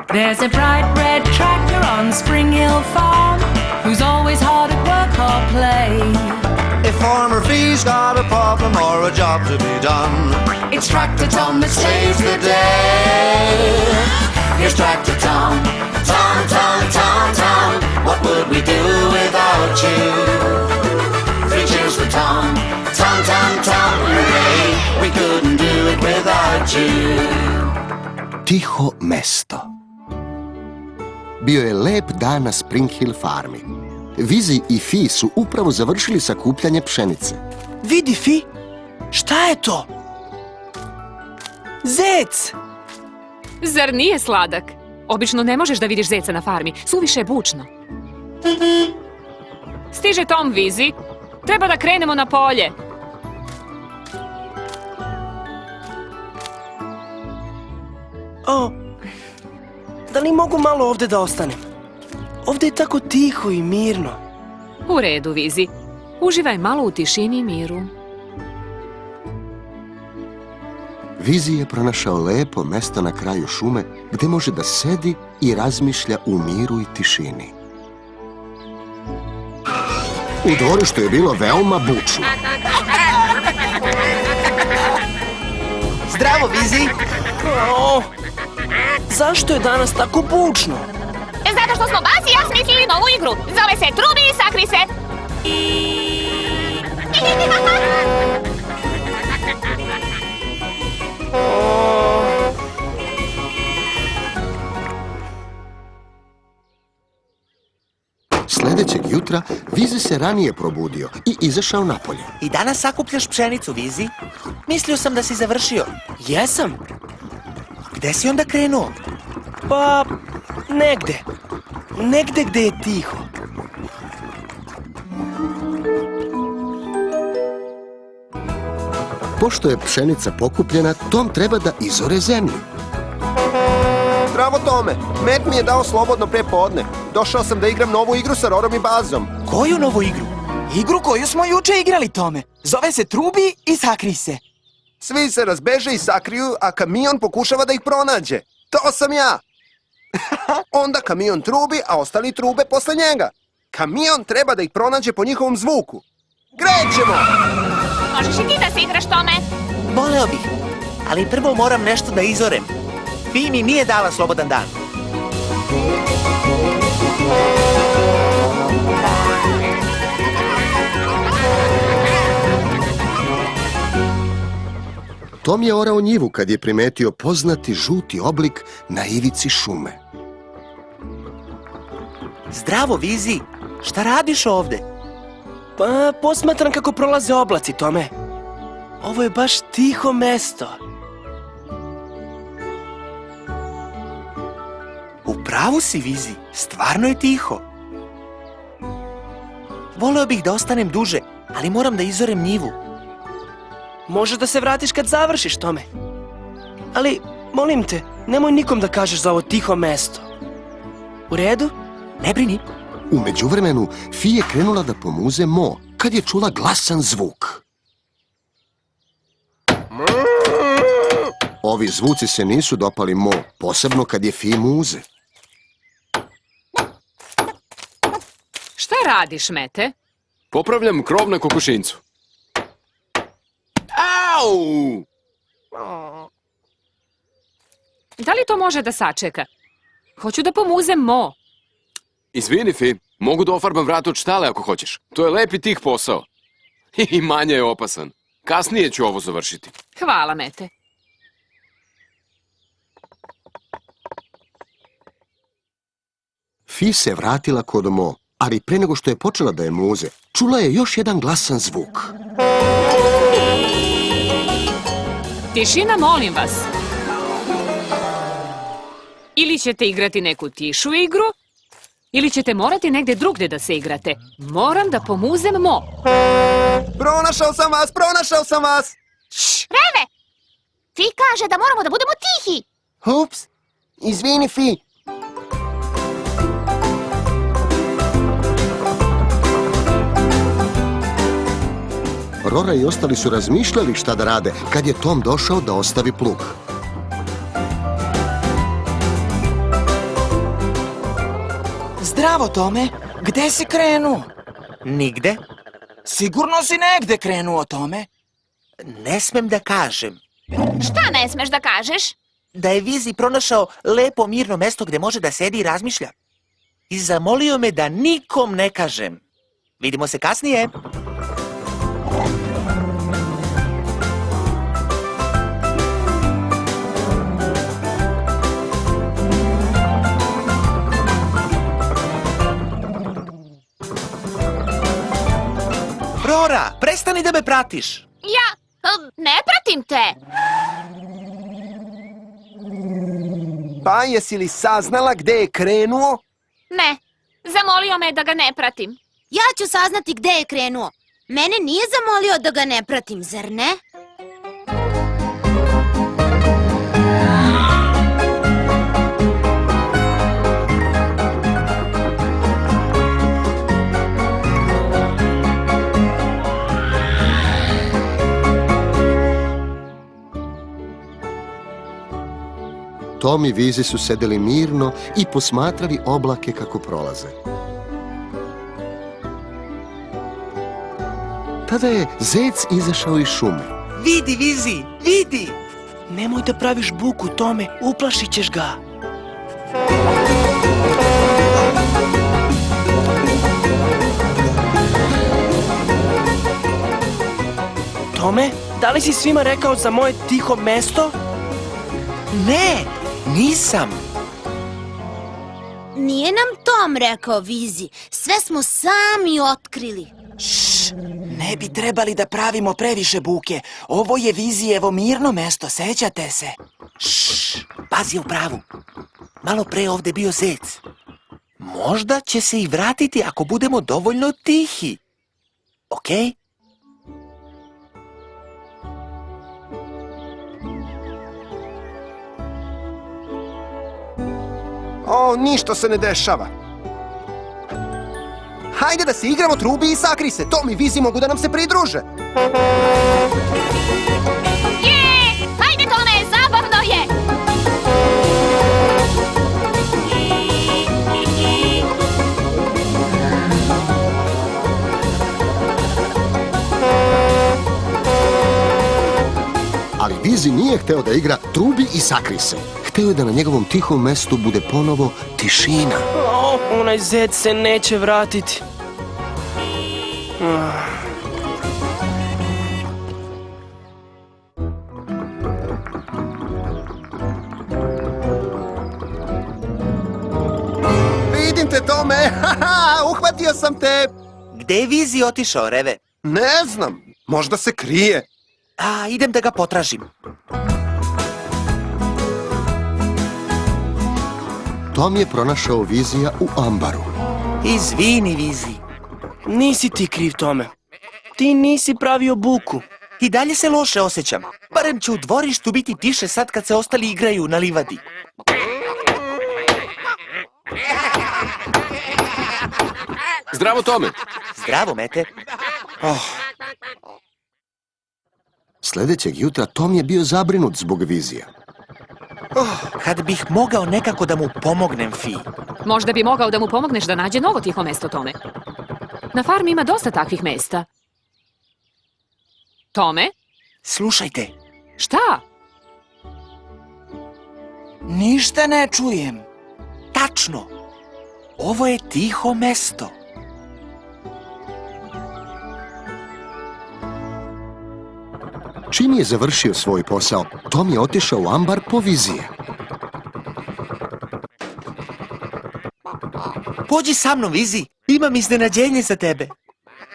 There's a bright red tractor on Spring Hill Farm who's always hard at work or play. If Farmer Fee's got a problem or a job to be done, It's Tractor Tom that saves the day. Here's Tractor Tom. Tom, Tom, Tom, Tom. What would we do without you? 3 cheers for Tom. Tom, Tom, Tom, hooray. We couldn't do it without you. Tiho mesto. Bio je lep dan na Spring Hill farmi. Vizi i Fi su upravo završili sakupljanje pšenice. Vidi, Fi, šta je to? Zec! Zar nije sladak? Obično ne možeš da vidiš zeca na farmi, suviše je bučno. Stiže Tom, Vizi. Treba da krenemo na polje. O, da li mogu malo ovde da ostanem? Ovde je tako tiho i mirno. U redu, Vizi. Uživaj malo u tišini i miru. Vizi je pronašao lepo mesto na kraju šume gde može da sedi i razmišlja u miru i tišini. U dvorištu je bilo veoma bučno. Zdravo, Vizi! O, zašto je danas tako bučno? Zato što smo Bas i ja smislili novu igru. Zove se Trubi i sakri se. Sledećeg jutra Vizi se ranije probudio i izašao napolje. I danas sakupljaš pšenicu, Vizi? Mislio sam da si završio. Jesam? Gde si onda krenuo? Pa, negde. Negde gde je tiho. Pošto je pšenica pokupljena, Tom treba da izore zemlju. Zdravo, Tome. Met mi je dao slobodno pre podne. Došao sam da igram novu igru sa Rorom i Bazom. Koju novu igru? Igru koju smo juče igrali, Tome. Zove se Trubi i sakri se. Svi se razbeže i sakriju, a kamion pokušava da ih pronađe. To sam ja. Onda kamion trubi, a ostali trube posle njega. Kamion treba da ih pronađe po njihovom zvuku. Krećemo! Možeš i ti da se igraš, Tome? Voleo bih, ali prvo moram nešto da izorem. Fi mi nije dala slobodan dan. Tom je orao njivu kad je primetio poznati žuti oblik na ivici šume. Zdravo, Vizi. Šta radiš ovde? Pa, posmatram kako prolaze oblaci, Tome. Ovo je baš tiho mesto. U pravu si, Vizi. Stvarno je tiho. Voleo bih da ostanem duže, ali moram da izorem njivu. Možeš da se vratiš kad završiš, Tome. Ali, molim te, nemoj nikom da kažeš za ovo tiho mesto. U redu? Ne brini. U međuvremenu, Fi je krenula da pomuze Mo, kad je čula glasan zvuk. Ovi zvuci se nisu dopali Mo, posebno kad je Fi muze. Šta radiš, Mete? Popravljam krov na kokošincu. Au! Da li to može da sačeka? Hoću da pomuzem Mo. Izvini, Fi, mogu da ofarbam vrat od štale ako hoćeš. To je lep i tih posao. I manje je opasan. Kasnije ću ovo završiti. Hvala, Mete. Fi se vratila kod Mo, ali pre nego što je počela da je muze, čula je još jedan glasan zvuk. Tišina, molim vas. Ili ćete igrati neku tišu igru, ili ćete morati negde drugde da se igrate. Moram da pomuzem Mo. Pronašao sam vas, pronašao sam vas! Reve! Fi kaže da moramo da budemo tihi. Ups, izvini, Fi. Rora i ostali su razmišljali šta da rade kad je Tom došao da ostavi plug. Zdravo, Tome. Gde si krenuo? Nigde. Sigurno si negde krenuo, Tome. Ne smem da kažem Šta ne smeš da kažeš? da je Vizi pronašao lepo mirno mesto gde može da sedi i razmišlja. I zamolio me da nikom ne kažem. Vidimo se kasnije. Rora, prestani da me pratiš. Ja ne pratim te. Pa jesi li saznala gde je krenuo? Ne, zamolio me da ga ne pratim. Ja ću saznati gde je krenuo. Mene nije zamolio da ga ne pratim, zar ne? Tom i Vizi su sedeli mirno i posmatrali oblake kako prolaze. Tada je zec izašao iz šume. Vidi, Vizi, vidi! Nemoj da praviš buku, Tome, uplašit ćeš ga. Tome, da li si svima rekao za moje tiho mesto? Ne, nisam. Nije nam Tom rekao, Vizi. Sve smo sami otkrili. Ne bi trebali da pravimo previše buke. Ovo je Vizijevo mirno mesto, sećate se? Pazi u pravu. Malo pre ovde bio zec. Možda će se i vratiti ako budemo dovoljno tihi. Okej? O, ništa se ne dešava. Hajde da se igramo trubi i sakri se. Tom i Vizi mogu da nam se pridruže. Je! Hajde, Tome, zabavno je! Ali Vizi nije hteo da igra trubi i sakri se. Hteo je da na njegovom tihom mestu bude ponovo tišina. Onaj zec se neće vratiti. Vidim te, Tome! Haha, uhvatio sam te! Gde je Vizi otišao, Reve? Ne znam, možda se krije. Idem da ga potražim. Tom je pronašao Vizija u ambaru. Izvini, Vizi. Nisi ti kriv, Tome. Ti nisi pravio buku. I dalje se loše osjećam. Barem će u dvorištu biti tiše sad kad se ostali igraju na livadi. Zdravo, Tome. Zdravo, Mete. Sljedećeg jutra Tom je bio zabrinut zbog Vizija. Kad bih mogao nekako da mu pomognem, Fi. Možda bi mogao da mu pomogneš da nađe novo tiho mesto, Tome. Na farmi ima dosta takvih mesta. Tome? Slušajte. Šta? Ništa ne čujem. Tačno. Ovo je tiho mesto. Čim je završio svoj posao, Tom je otišao u ambar po Vizije. Pođi sa mnom, Vizi. Imam iznenađenje za tebe.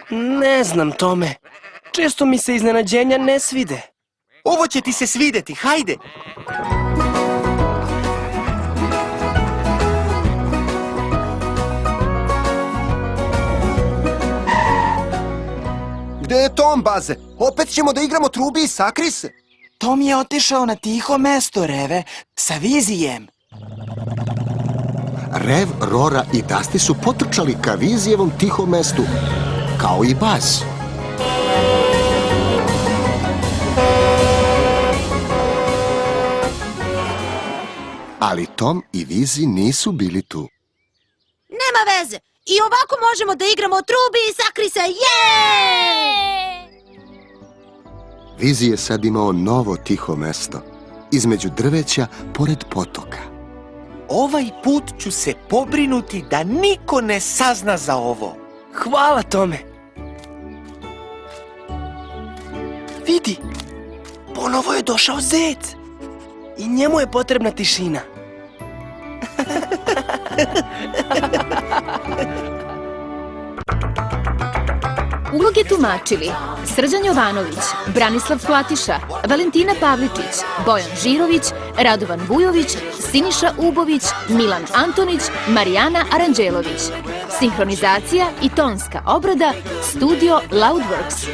Ne znam, Tome. Često mi se iznenađenja ne svide. Ovo će ti se svideti, hajde. Gde je Tom, baze? Opet ćemo da igramo trubi i sakri se. Tom je otišao na tiho mesto, Reve, sa Vizijem. Rev, Rora i Dasti su potrčali ka Vizijevom tihom mestu, kao i Baz. Ali Tom i Vizi nisu bili tu. Nema veze. I ovako možemo da igramo trubi i sakri se. Vizi je sad imao novo tiho mesto, između drveća, pored potoka. Ovaj put ću se pobrinuti da niko ne sazna za ovo. Hvala tome. Vidi, ponovo je došao zec. I njemu je potrebna tišina. Uloge tumačili Srđan Jovanović, Branislav Platiša, Valentina Pavličić, Bojan Žirović, Radovan Vujović, Siniša Ubović, Milan Antonić, Marijana Aranđelović. Sinhronizacija i tonska obrada Studio Loudworks.